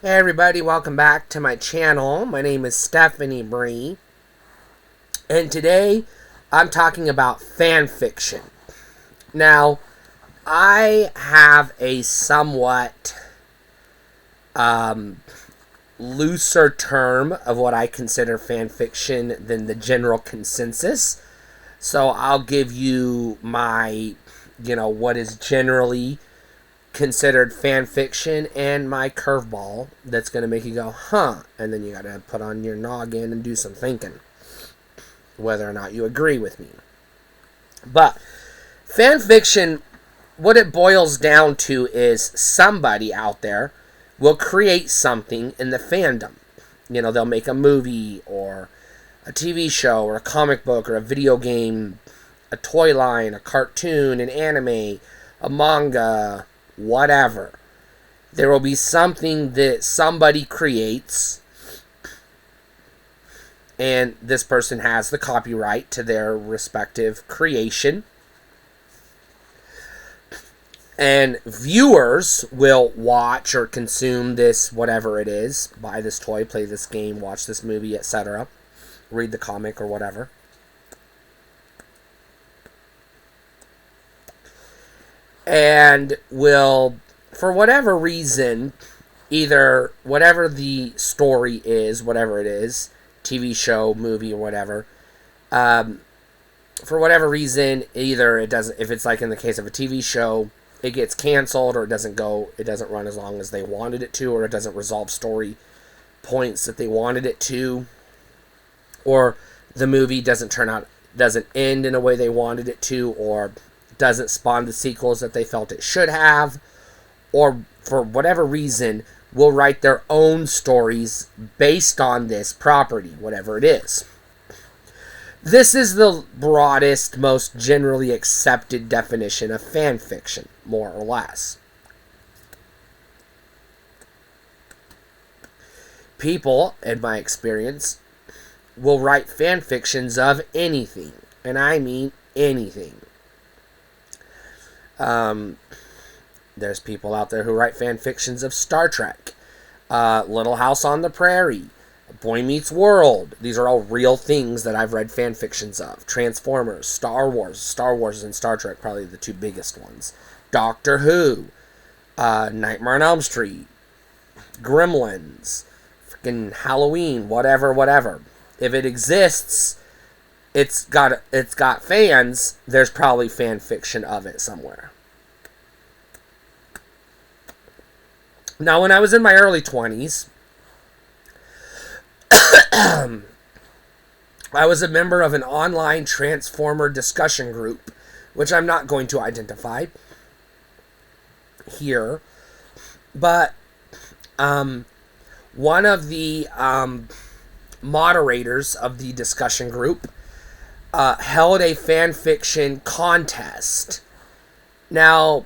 Hey everybody, welcome back to my channel. My name is Stephanie Bree, and today I'm talking about fan fiction. Now, I have a somewhat looser term of what I consider fan fiction than the general consensus. So I'll give you my, what is generally considered fan fiction and my curveball that's going to make you go, huh, and then you got to put on your noggin and do some thinking whether or not you agree with me. But fan fiction, what it boils down to is somebody out there will create something in the fandom. They'll make a movie or a TV show or a comic book or a video game, a toy line, a cartoon, an anime, a manga, whatever. There will be something that somebody creates, and this person has the copyright to their respective creation. And viewers will watch or consume this, whatever it is, buy this toy, play this game, watch this movie, etc., read the comic or whatever. And will, for whatever reason, either whatever the story is, whatever it is, TV show, movie, or whatever, for whatever reason, either it doesn't, if it's like in the case of a TV show, it gets canceled, or it doesn't run as long as they wanted it to, or it doesn't resolve story points that they wanted it to, or the movie doesn't end in a way they wanted it to, or doesn't spawn the sequels that they felt it should have, or for whatever reason will write their own stories based on this property, whatever it is. This is the broadest, most generally accepted definition of fan fiction, more or less. People, in my experience, will write fan fictions of anything, and I mean anything. There's people out there who write fan fictions of Star Trek, Little House on the Prairie, Boy Meets World. These are all real things that I've read fan fictions of. Transformers, Star Wars and Star Trek, probably the two biggest ones. Doctor Who, Nightmare on Elm Street, Gremlins, freaking Halloween, whatever. If it exists, it's got fans, there's probably fan fiction of it somewhere. Now, when I was in my early 20s, I was a member of an online Transformer discussion group, which I'm not going to identify here, but one of the moderators of the discussion group held a fan fiction contest. Now,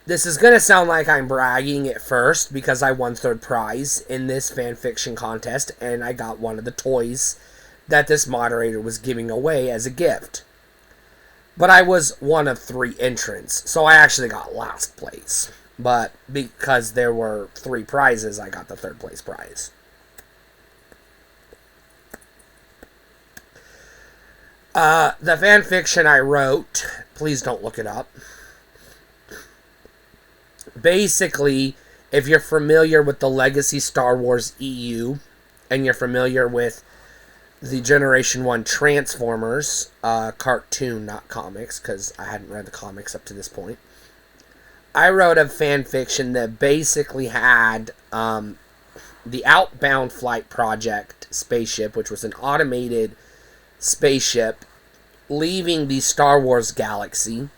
this is going to sound like I'm bragging at first because I won third prize in this fan fiction contest, and I got one of the toys that this moderator was giving away as a gift. But I was one of 3 entrants, so I actually got last place. But because there were 3 prizes, I got the third place prize. The fan fiction I wrote, please don't look it up. Basically, if you're familiar with the Legacy Star Wars EU, and you're familiar with the Generation 1 Transformers cartoon, not comics, because I hadn't read the comics up to this point, I wrote a fan fiction that basically had the Outbound Flight Project spaceship, which was an automated spaceship leaving the Star Wars galaxy,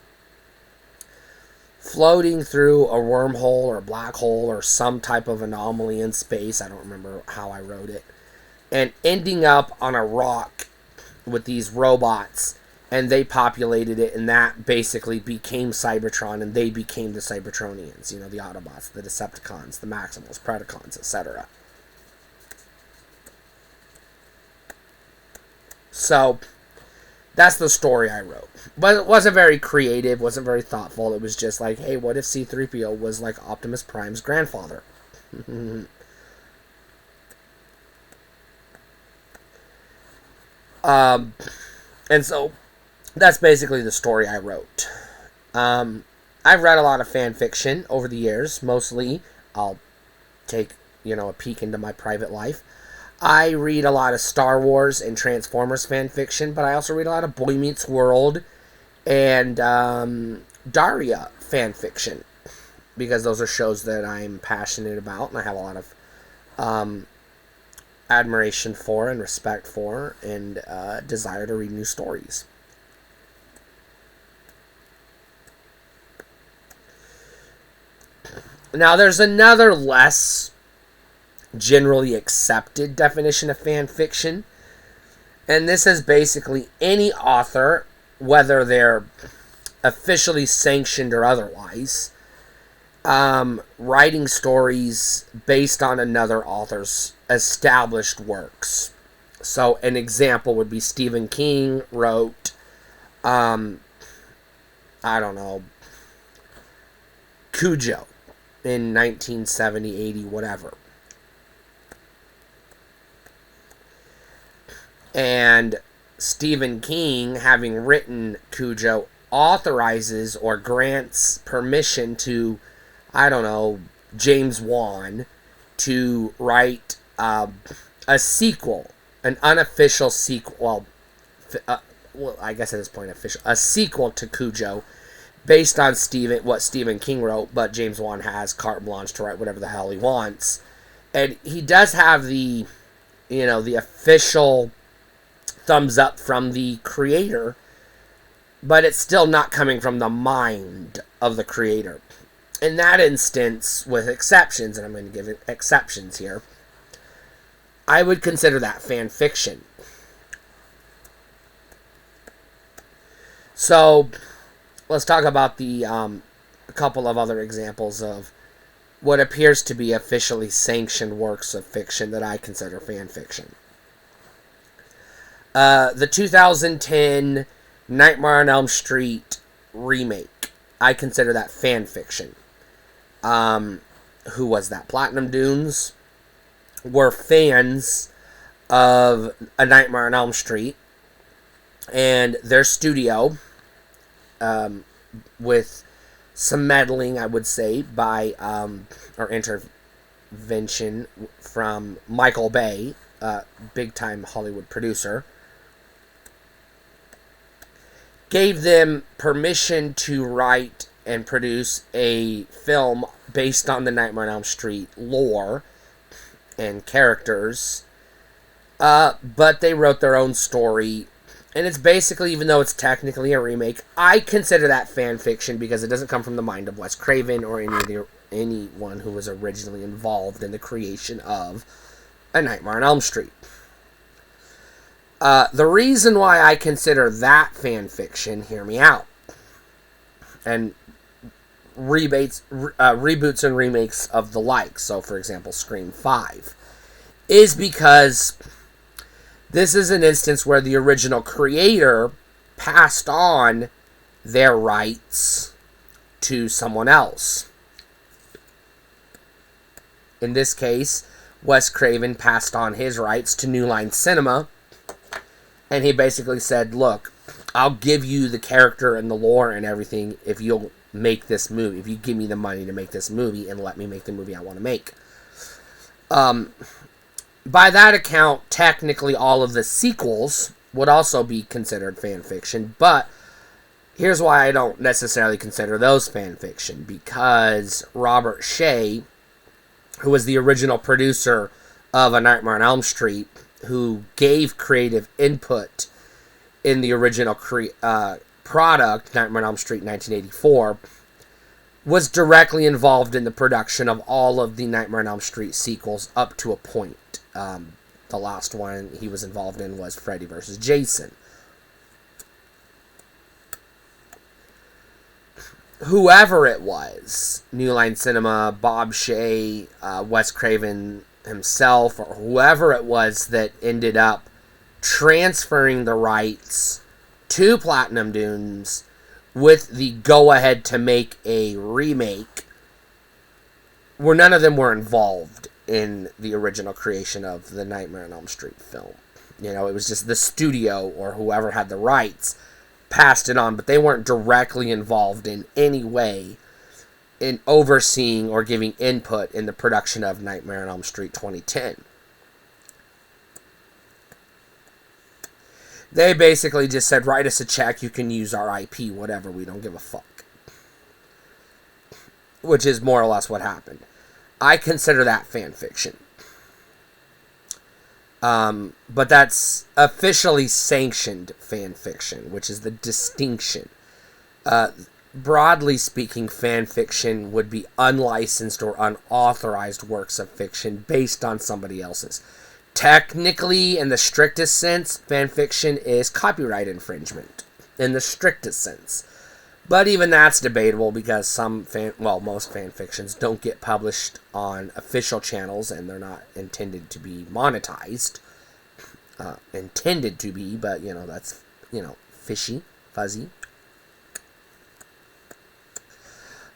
floating through a wormhole or a black hole or some type of anomaly in space. I don't remember how I wrote it. And ending up on a rock with these robots, and they populated it, and that basically became Cybertron, and they became the Cybertronians, the Autobots, the Decepticons, the Maximals, Predacons, etc. So, that's the story I wrote. But it wasn't very creative, wasn't very thoughtful. It was just like, hey, what if C-3PO was like Optimus Prime's grandfather? And so that's basically the story I wrote. I've read a lot of fan fiction over the years. Mostly, I'll take a peek into my private life. I read a lot of Star Wars and Transformers fan fiction, but I also read a lot of Boy Meets World and Daria fan fiction, because those are shows that I'm passionate about and I have a lot of admiration for and respect for, and desire to read new stories. Now, there's another less generally accepted definition of fan fiction, and this is basically any author, whether they're officially sanctioned or otherwise, writing stories based on another author's established works. So an example would be Stephen King wrote, I don't know, Cujo in 1970, 80, whatever. And Stephen King, having written Cujo, authorizes or grants permission to, I don't know, James Wan to write a sequel, an unofficial sequel, well, I guess at this point official, a sequel to Cujo, based on what Stephen King wrote, but James Wan has carte blanche to write whatever the hell he wants. And he does have the official thumbs up from the creator, but it's still not coming from the mind of the creator. In that instance, with exceptions, and I'm going to give exceptions here, I would consider that fan fiction. So, let's talk about a couple of other examples of what appears to be officially sanctioned works of fiction that I consider fan fiction. The 2010 Nightmare on Elm Street remake, I consider that fan fiction. Who was that? Platinum Dunes were fans of A Nightmare on Elm Street, and their studio, with some meddling, I would say, by or intervention from Michael Bay, big-time Hollywood producer, gave them permission to write and produce a film based on the Nightmare on Elm Street lore and characters, but they wrote their own story. And it's basically, even though it's technically a remake, I consider that fan fiction because it doesn't come from the mind of Wes Craven or anyone who was originally involved in the creation of A Nightmare on Elm Street. The reason why I consider that fan fiction, hear me out, and reboots and remakes of the like, so for example Scream 5, is because this is an instance where the original creator passed on their rights to someone else. In this case, Wes Craven passed on his rights to New Line Cinema, and he basically said, look, I'll give you the character and the lore and everything if you'll make this movie, if you give me the money to make this movie and let me make the movie I want to make. By that account, technically all of the sequels would also be considered fan fiction, but here's why I don't necessarily consider those fan fiction, because Robert Shea, who was the original producer of A Nightmare on Elm Street, who gave creative input in the original product, Nightmare on Elm Street 1984, was directly involved in the production of all of the Nightmare on Elm Street sequels up to a point. The last one he was involved in was Freddy vs. Jason. Whoever it was, New Line Cinema, Bob Shea, Wes Craven himself, or whoever it was that ended up transferring the rights to Platinum Dunes with the go-ahead to make a remake, none of them were involved in the original creation of the Nightmare on Elm Street film. It was just the studio or whoever had the rights passed it on, but they weren't directly involved in any way in overseeing or giving input in the production of Nightmare on Elm Street 2010. They basically just said, write us a check, you can use our IP, whatever, we don't give a fuck. Which is more or less what happened. I consider that fan fiction. But that's officially sanctioned fan fiction, which is the distinction. Broadly speaking, fan fiction would be unlicensed or unauthorized works of fiction based on somebody else's. Technically, in the strictest sense, fan fiction is copyright infringement, in the strictest sense. But even that's debatable because most fan fictions don't get published on official channels and they're not intended to be monetized. Intended to be, but, that's, fishy, fuzzy.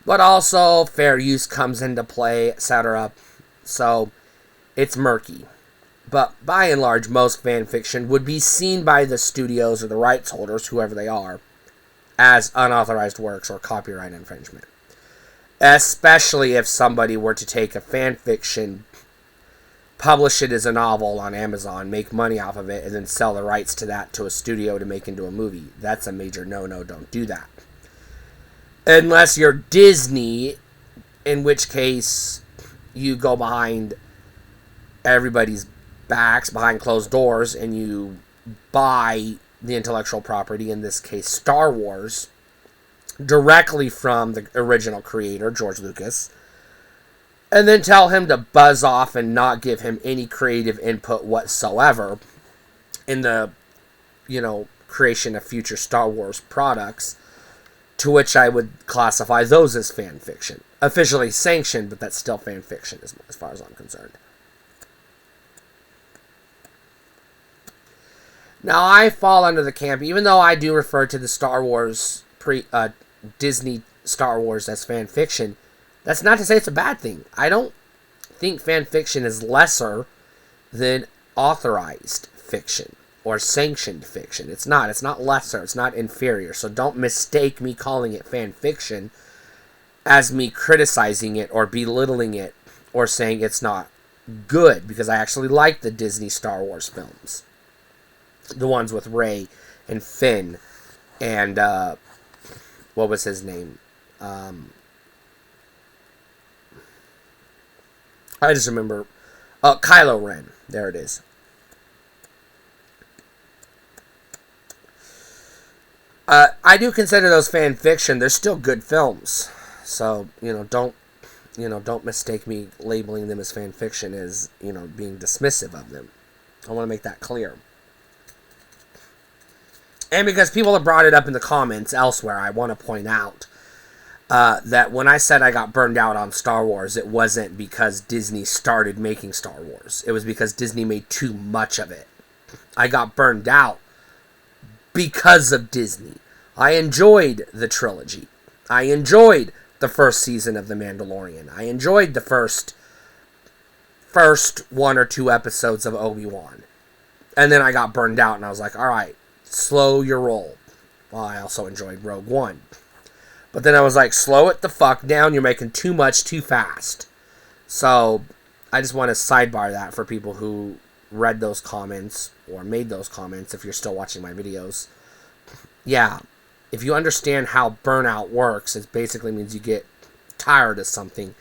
But also, fair use comes into play, etc. So, it's murky. But by and large, most fan fiction would be seen by the studios or the rights holders, whoever they are, as unauthorized works or copyright infringement. Especially if somebody were to take a fan fiction, publish it as a novel on Amazon, make money off of it, and then sell the rights to that to a studio to make into a movie. That's a major no-no. Don't do that. Unless you're Disney, in which case you go behind everybody's backs, behind closed doors, and you buy the intellectual property, in this case Star Wars, directly from the original creator, George Lucas, and then tell him to buzz off and not give him any creative input whatsoever in the, creation of future Star Wars products, to which I would classify those as fan fiction. Officially sanctioned, but that's still fan fiction as far as I'm concerned. Now, I fall under the camp, even though I do refer to the Star Wars, Disney Star Wars as fan fiction, that's not to say it's a bad thing. I don't think fan fiction is lesser than authorized fiction or sanctioned fiction. It's not. It's not lesser. It's not inferior. So don't mistake me calling it fan fiction as me criticizing it or belittling it or saying it's not good, because I actually like the Disney Star Wars films. The ones with Rey and Finn and, what was his name? I just remember, Kylo Ren. There it is. I do consider those fan fiction. They're still good films. So, don't mistake me labeling them as fan fiction as, being dismissive of them. I want to make that clear. And because people have brought it up in the comments elsewhere, I want to point out that when I said I got burned out on Star Wars, it wasn't because Disney started making Star Wars. It was because Disney made too much of it. I got burned out because of Disney. I enjoyed the trilogy. I enjoyed the first season of The Mandalorian. I enjoyed the first 1 or 2 episodes of Obi-Wan. And then I got burned out and I was like, alright, slow your roll. Well, I also enjoyed Rogue One. But then I was like, slow it the fuck down. You're making too much too fast. So, I just want to sidebar that for people who read those comments or made those comments, if you're still watching my videos. Yeah, if you understand how burnout works, it basically means you get tired of something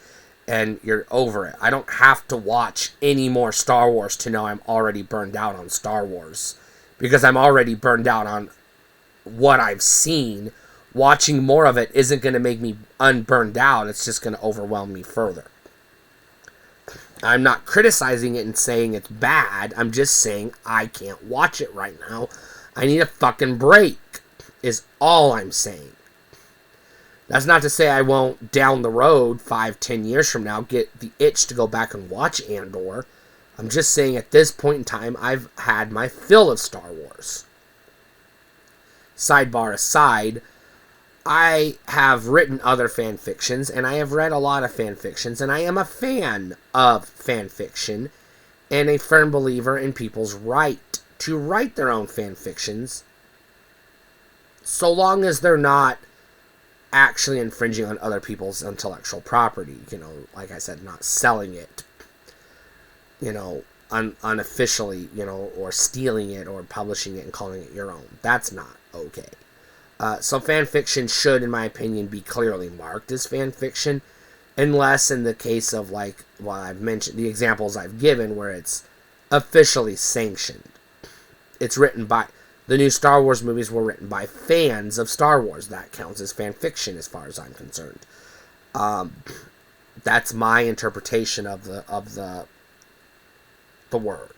and you're over it. I don't have to watch any more Star Wars to know I'm already burned out on Star Wars, because I'm already burned out on what I've seen. Watching more of it isn't going to make me unburned out. It's just going to overwhelm me further. I'm not criticizing it and saying it's bad. I'm just saying I can't watch it right now. I need a fucking break, is all I'm saying. That's not to say I won't, down the road, 5-10 years from now, get the itch to go back and watch Andor. I'm just saying at this point in time, I've had my fill of Star Wars. Sidebar aside, I have written other fan fictions, and I have read a lot of fan fictions, and I am a fan of fan fiction, and a firm believer in people's right to write their own fan fictions, so long as they're not actually infringing on other people's intellectual property. Like I said, not selling it, unofficially, or stealing it or publishing it and calling it your own. That's not okay. So fan fiction should, in my opinion, be clearly marked as fan fiction, unless in the case of, like, I've mentioned the examples I've given where it's officially sanctioned. It's written by, the new Star Wars movies were written by fans of Star Wars. That counts as fan fiction as far as I'm concerned. That's my interpretation of the word.